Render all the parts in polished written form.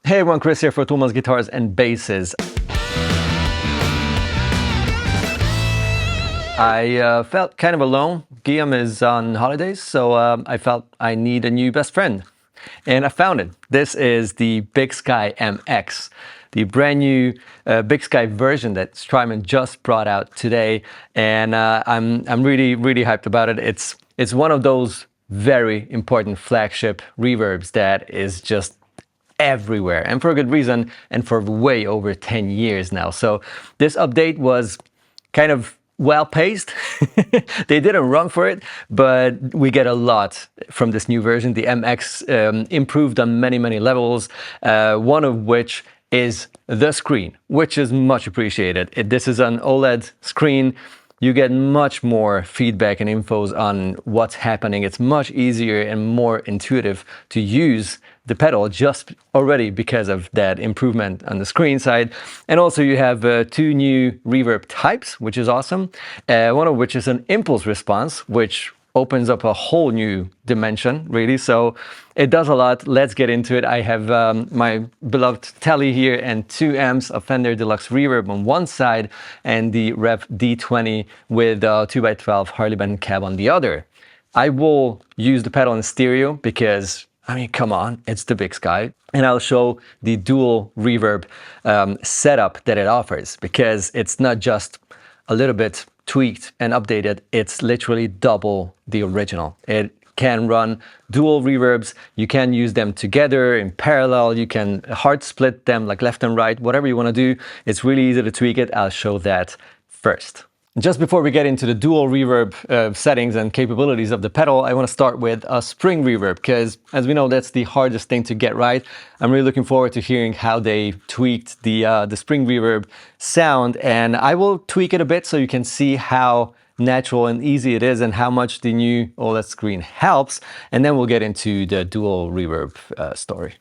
Hey everyone, Chris here for Thomann Guitars and Basses. I felt kind of alone. Guillaume is on holidays, so I felt I need a new best friend. And I found it. This is the BigSky MX, the brand new BigSky version that Strymon just brought out today. And I'm really hyped about it. It's one of those very important flagship reverbs that is just everywhere, and for a good reason, and for way over 10 years now. So this update was kind of well paced. They didn't run for it, but we get a lot from this new version. The MX improved on many levels, one of which is the screen, which is much appreciated. This is an OLED screen. You get much more feedback and infos on what's happening. It's much easier and more intuitive to use the pedal just already because of that improvement on the screen side. And also you have two new reverb types, which is awesome. One of which is an impulse response, which opens up a whole new dimension, really. So it does a lot. Let's get into it. I have my beloved Tele here and 2 amps of Fender Deluxe Reverb on one side and the Rev D20 with 2x12 Harley Benton cab on the other. I will use the pedal in stereo because, I mean, come on, it's the BigSky. And I'll show the dual reverb setup that it offers, because it's not just a little bit tweaked and updated, it's literally double the original. It can run dual reverbs, you can use them together in parallel, you can hard split them like left and right, whatever you want to do. It's really easy to tweak it. I'll show that first. Just before we get into the dual reverb settings and capabilities of the pedal, I want to start with a spring reverb, because as we know, that's the hardest thing to get right. I'm really looking forward to hearing how they tweaked the spring reverb sound, and I will tweak it a bit so you can see how natural and easy it is and how much the new OLED screen helps, and then we'll get into the dual reverb story.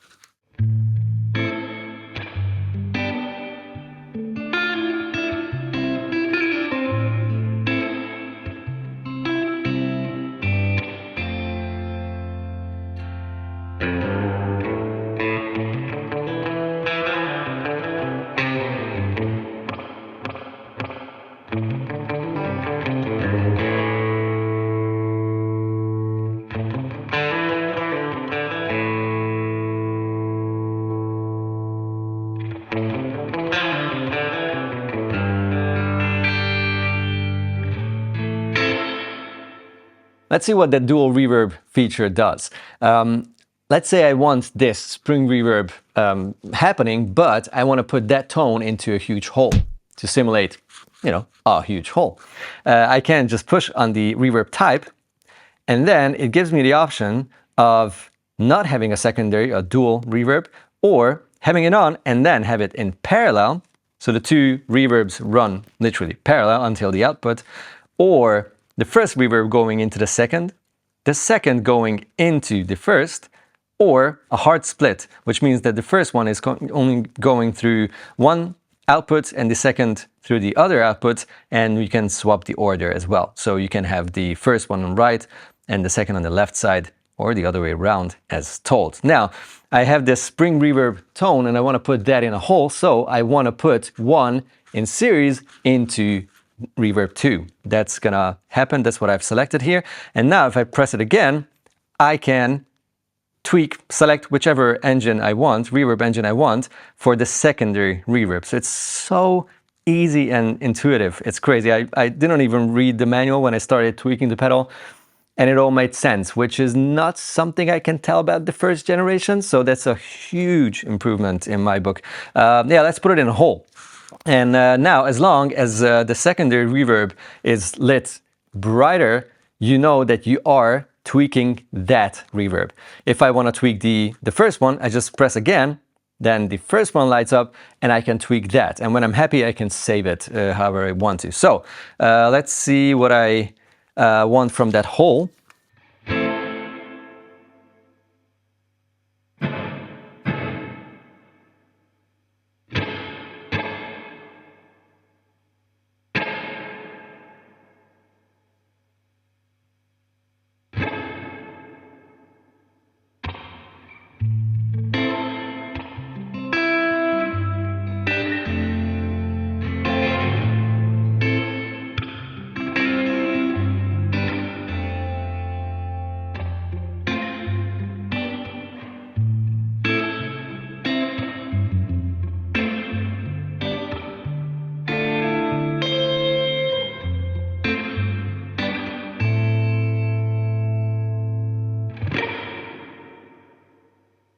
Let's see what the dual reverb feature does. Let's say I want this spring reverb happening, but I want to put that tone into a huge hole to simulate, you know, a huge hole. I can just push on the reverb type, and then it gives me the option of not having a secondary, a dual reverb, or having it on and then have it in parallel. So the two reverbs run literally parallel until the output, or the first reverb going into the second going into the first, or a hard split, which means that the first one is only going through one output and the second through the other output, and we can swap the order as well. So you can have the first one on right and the second on the left side, or the other way around as told. Now, I have this spring reverb tone and I want to put that in a hole, so I want to put one in series into reverb 2. That's gonna happen. That's what I've selected here. And now if I press it again, I can select whichever engine I want, reverb engine I want, for the secondary reverb. So it's so easy and intuitive. It's crazy. I didn't even read the manual when I started tweaking the pedal, and it all made sense, which is not something I can tell about the first generation. So that's a huge improvement in my book. Yeah, let's put it in a hole. And now, as long as the secondary reverb is lit brighter, you know that you are tweaking that reverb. If I want to tweak the first one, I just press again, then the first one lights up and I can tweak that. And when I'm happy, I can save it however I want to. So let's see what I want from that hole.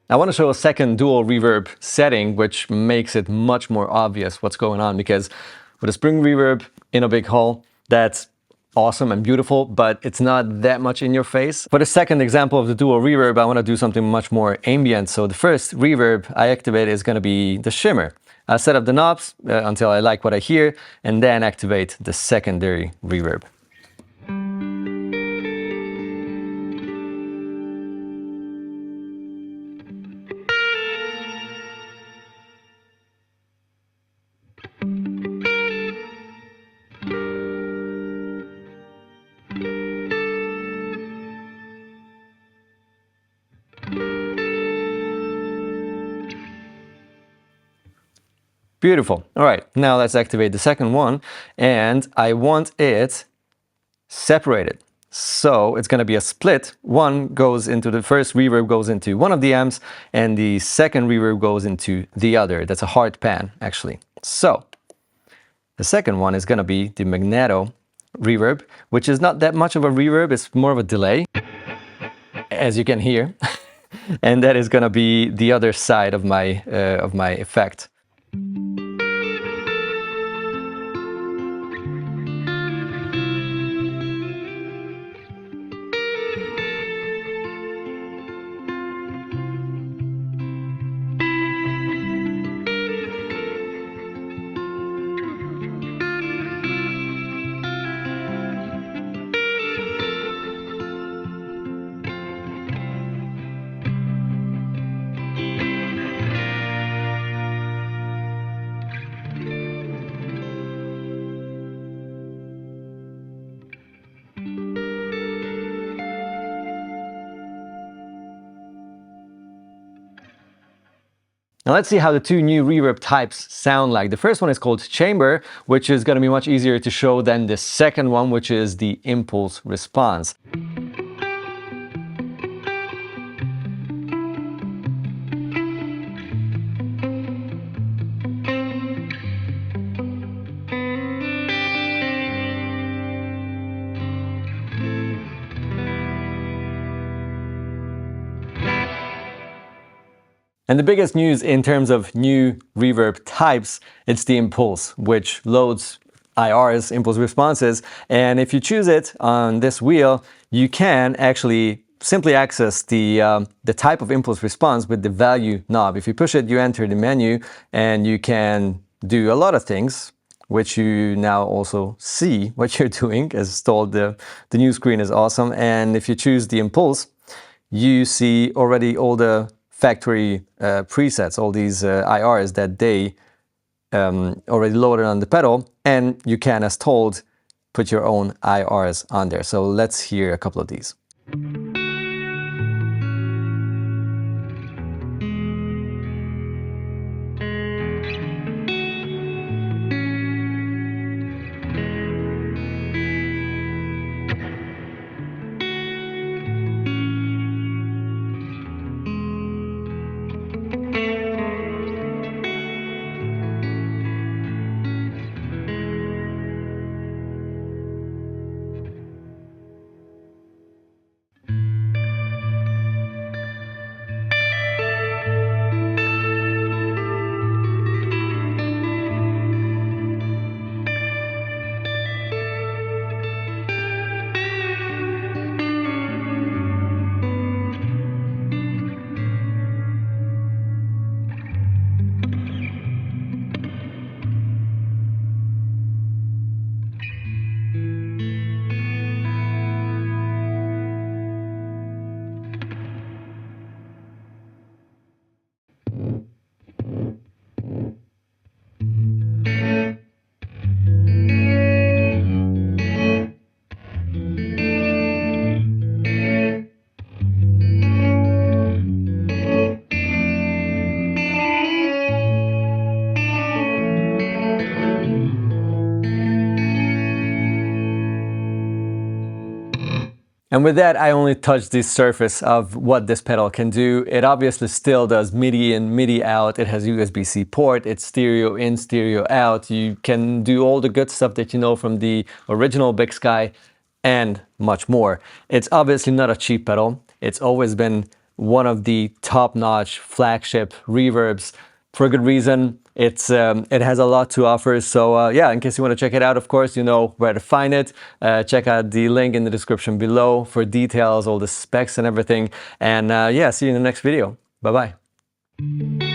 I want to show a second dual reverb setting, which makes it much more obvious what's going on, because with a spring reverb in a big hall, that's awesome and beautiful, but it's not that much in your face. For the second example of the dual reverb, I want to do something much more ambient. So the first reverb I activate is going to be the Shimmer. I'll set up the knobs until I like what I hear, and then activate the secondary reverb. Beautiful. All right, now let's activate the second one, and I want it separated. So it's going to be a split. One goes into the first reverb, goes into one of the amps, and the second reverb goes into the other. That's a hard pan, actually. So the second one is going to be the Magneto reverb, which is not that much of a reverb, it's more of a delay, as you can hear. And that is going to be the other side of my effect. Now let's see how the two new reverb types sound like. The first one is called Chamber, which is going to be much easier to show than the second one, which is the impulse response. And the biggest news in terms of new reverb types, it's the impulse, which loads IRs, impulse responses. And if you choose it on this wheel, you can actually simply access the type of impulse response with the value knob. If you push it, you enter the menu and you can do a lot of things, which you now also see what you're doing. As told, the new screen is awesome. And if you choose the impulse, you see already all the factory presets, all these IRs that they already loaded on the pedal, and you can, as told, put your own IRs on there. So let's hear a couple of these. And with that, I only touched the surface of what this pedal can do. It obviously still does MIDI in, MIDI out. It has USB-C port. It's stereo in, stereo out. You can do all the good stuff that you know from the original BigSky and much more. It's obviously not a cheap pedal. It's always been one of the top-notch flagship reverbs for a good reason. It has a lot to offer. So yeah, in case you want to check it out, of course, you know where to find it. Check out the link in the description below for details, all the specs and everything. And yeah, see you in the next video. Bye-bye.